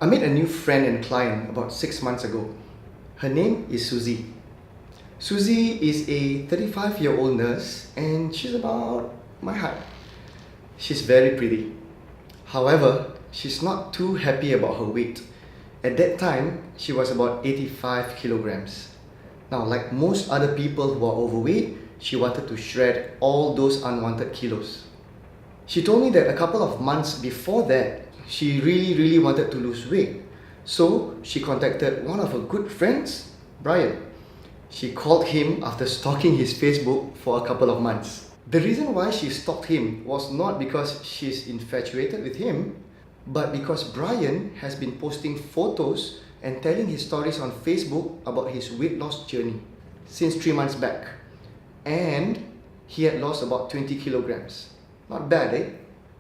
I met a new friend and client about 6 months ago. Her name is Suzy. Suzy is a 35-year-old nurse and she's about my height. She's very pretty. However, she's not too happy about her weight. At that time, she was about 85 kilograms. Now, like most other people who are overweight, she wanted to shred all those unwanted kilos. She told me that a couple of months before that, she really wanted to lose weight. So she contacted one of her good friends, Brian. She called him after stalking his Facebook for a couple of months. The reason why she stalked him was not because she's infatuated with him, but because Brian has been posting photos and telling his stories on Facebook about his weight loss journey since 3 months back. And he had lost about 20 kilograms. Not bad, eh?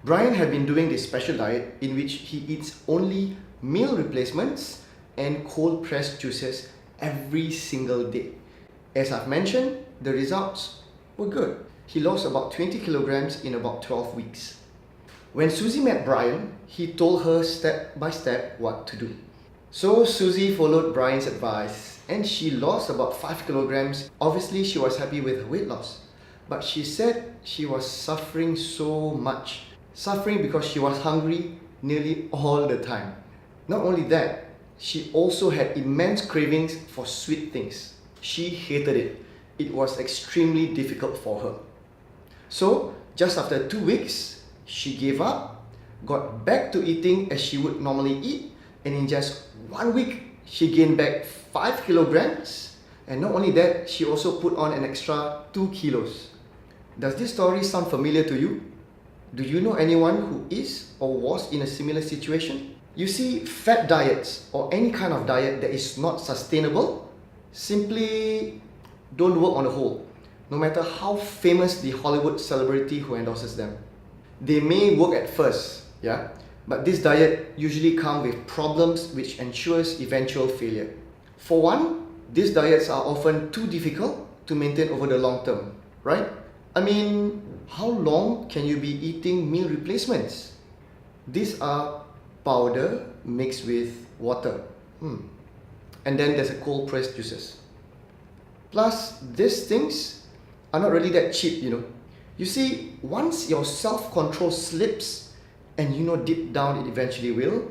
Brian had been doing this special diet in which he eats only meal replacements and cold pressed juices every single day. As I've mentioned, the results were good. He lost about 20 kilograms in about 12 weeks. When Suzy met Brian, he told her step by step what to do. So Suzy followed Brian's advice and she lost about 5 kilograms. Obviously, she was happy with her weight loss. But she said she was suffering so much. Suffering because she was hungry nearly all the time. Not only that, she also had immense cravings for sweet things. She hated it. It was extremely difficult for her. So, just after 2 weeks, she gave up, got back to eating as she would normally eat, and in just 1 week, she gained back 5 kilograms. And not only that, she also put on an extra 2 kilos. Does this story sound familiar to you? Do you know anyone who is or was in a similar situation? You see, fat diets or any kind of diet that is not sustainable simply don't work on the whole, no matter how famous the Hollywood celebrity who endorses them. They may work at first, yeah, but this diet usually comes with problems which ensures eventual failure. For one, these diets are often too difficult to maintain over the long term, right? I mean, how long can you be eating meal replacements? These are powder mixed with water. And then there's a cold pressed juices. Plus, these things are not really that cheap, You see, once your self-control slips, and deep down it eventually will,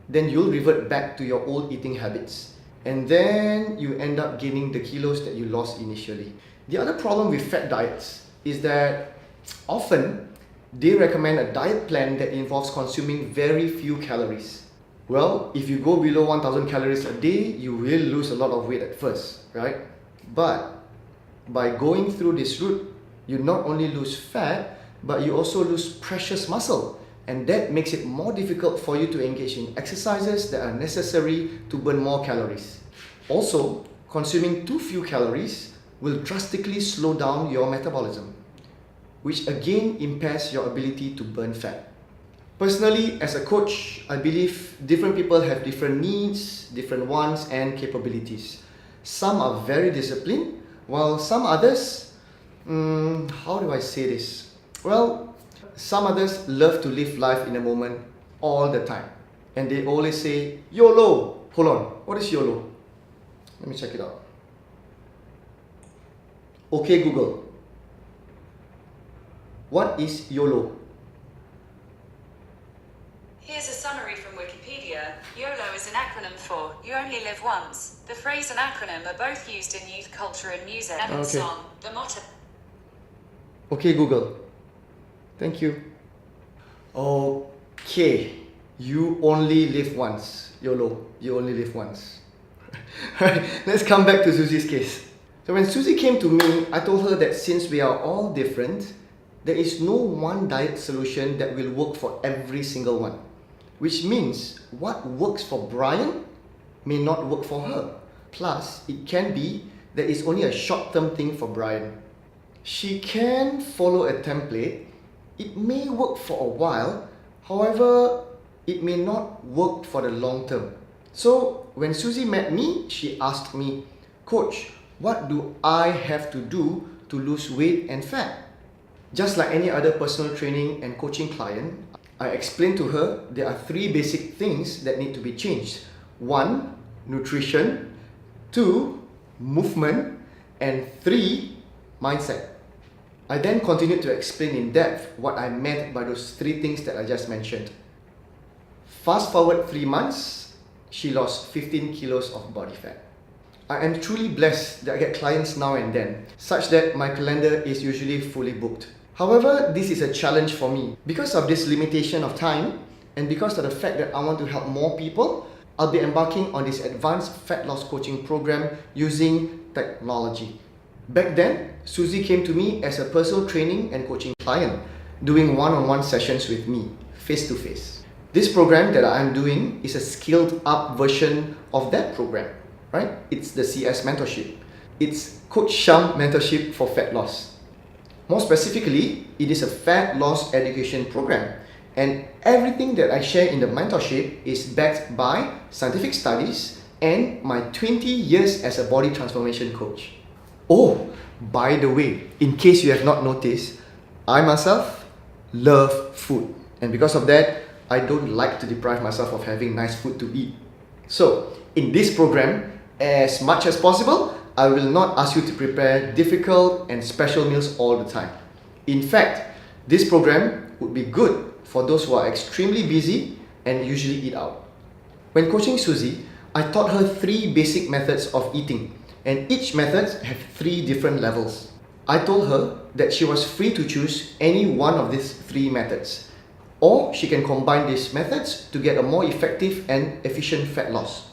then you'll revert back to your old eating habits. And then you end up gaining the kilos that you lost initially. The other problem with fat diets is that often they recommend a diet plan that involves consuming very few calories. Well, if you go below 1000 calories a day, you will lose a lot of weight at first, right? But by going through this route, you not only lose fat, but you also lose precious muscle. And that makes it more difficult for you to engage in exercises that are necessary to burn more calories. Also, consuming too few calories will drastically slow down your metabolism, which again impairs your ability to burn fat. Personally, as a coach, I believe different people have different needs, different wants and capabilities. Some are very disciplined, while some others, how do I say this? Well, some others love to live life in a moment all the time. And they always say, YOLO! Hold on, what is YOLO? Let me check it out. Okay, Google. What is YOLO? Here's a summary from Wikipedia. YOLO is an acronym for You Only Live Once. The phrase and acronym are both used in youth culture and music. And song, the motto. Okay, Google. Thank you. Okay. You only live once. YOLO. You only live once. Alright, let's come back to Suzy's case. So when Suzy came to me, I told her that since we are all different, there is no one diet solution that will work for every single one. Which means what works for Brian may not work for her. Plus, it can be that it's only a short-term thing for Brian. She can follow a template. It may work for a while, however, it may not work for the long term. So when Suzy met me, she asked me, Coach, what do I have to do to lose weight and fat? Just like any other personal training and coaching client, I explained to her there are 3 basic things that need to be changed. 1, nutrition. 2, movement. And 3, mindset. I then continued to explain in depth what I meant by those 3 things that I just mentioned. Fast forward 3 months, she lost 15 kilos of body fat. I am truly blessed that I get clients now and then, such that my calendar is usually fully booked. However, this is a challenge for me. Because of this limitation of time, and because of the fact that I want to help more people, I'll be embarking on this advanced fat loss coaching program using technology. Back then, Suzy came to me as a personal training and coaching client, doing one-on-one sessions with me, face-to-face. This program that I'm doing is a scaled up version of that program, right? It's the CS mentorship. It's Coach Sham mentorship for fat loss. More specifically, it is a fat loss education program. And everything that I share in the mentorship is backed by scientific studies and my 20 years as a body transformation coach. Oh, by the way, in case you have not noticed, I myself love food. And because of that, I don't like to deprive myself of having nice food to eat. So, in this program, as much as possible, I will not ask you to prepare difficult and special meals all the time. In fact, this program would be good for those who are extremely busy and usually eat out. When coaching Suzy, I taught her 3 basic methods of eating, and each method have 3 different levels. I told her that she was free to choose any one of these 3 methods, or she can combine these methods to get a more effective and efficient fat loss.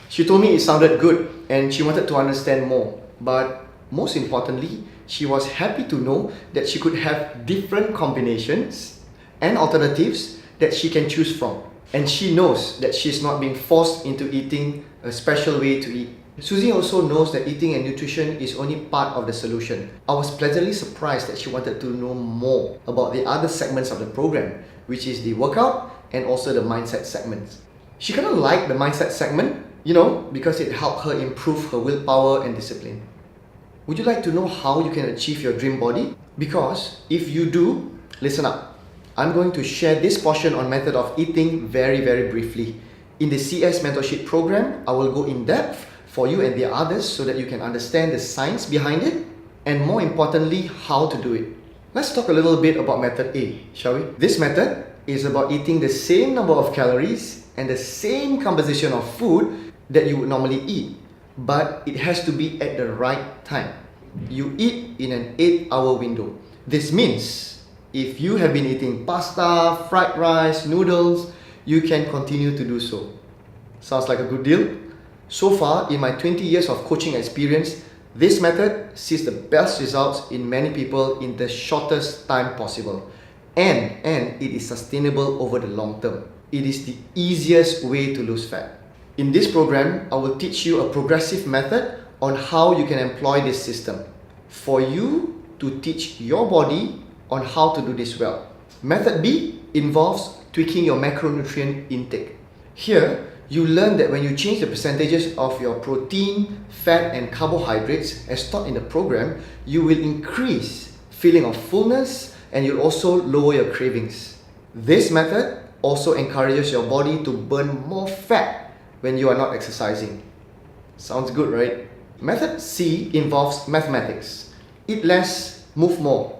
She told me it sounded good and she wanted to understand more, but most importantly, she was happy to know that she could have different combinations and alternatives that she can choose from. And she knows that she's not being forced into eating a special way to eat. Suzy also knows that eating and nutrition is only part of the solution. I was pleasantly surprised that she wanted to know more about the other segments of the program, which is the workout and also the mindset segments. She kind of liked the mindset segment, because it helped her improve her willpower and discipline. Would you like to know how you can achieve your dream body? Because if you do, listen up. I'm going to share this portion on method of eating very, very briefly. In the CS mentorship program, I will go in depth for you and the others so that you can understand the science behind it and more importantly, how to do it. Let's talk a little bit about method A, shall we? This method is about eating the same number of calories and the same composition of food that you would normally eat, but it has to be at the right time. You eat in an 8-hour window. This means if you have been eating pasta, fried rice, noodles, you can continue to do so. Sounds like a good deal? So far, in my 20 years of coaching experience, this method sees the best results in many people in the shortest time possible. And it is sustainable over the long term. It is the easiest way to lose fat. In this program, I will teach you a progressive method on how you can employ this system for you to teach your body on how to do this well. Method B involves tweaking your macronutrient intake. Here, you learn that when you change the percentages of your protein, fat and carbohydrates as taught in the program, you will increase feeling of fullness and you'll also lower your cravings. This method also encourages your body to burn more fat when you are not exercising. Sounds good, right? Method C involves mathematics. Eat less, move more.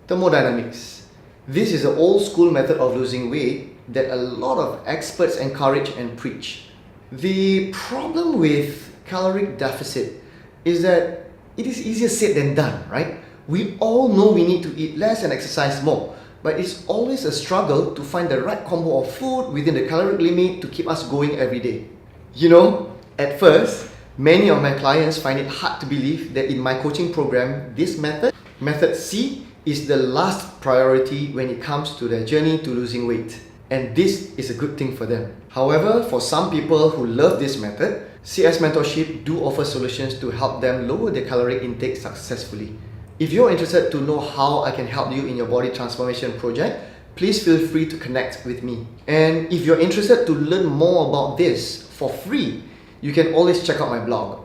Thermodynamics. This is an old school method of losing weight that a lot of experts encourage and preach. The problem with caloric deficit is that it is easier said than done, right? We all know we need to eat less and exercise more, but it's always a struggle to find the right combo of food within the caloric limit to keep us going every day. At first, many of my clients find it hard to believe that in my coaching program, this method C, is the last priority when it comes to their journey to losing weight. And this is a good thing for them. However, for some people who love this method, CS Mentorship do offer solutions to help them lower their caloric intake successfully. If you're interested to know how I can help you in your body transformation project, please feel free to connect with me. And if you're interested to learn more about this for free, you can always check out my blog.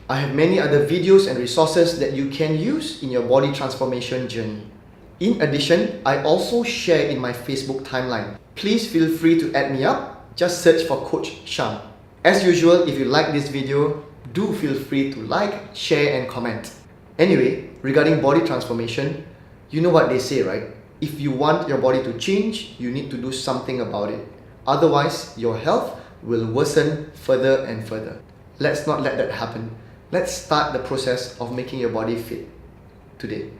I have many other videos and resources that you can use in your body transformation journey. In addition, I also share in my Facebook timeline. Please feel free to add me up. Just search for Coach Sham. As usual, if you like this video, do feel free to like, share and comment. Anyway, regarding body transformation, you know what they say, right? If you want your body to change, you need to do something about it. Otherwise, your health will worsen further and further. Let's not let that happen. Let's start the process of making your body fit today.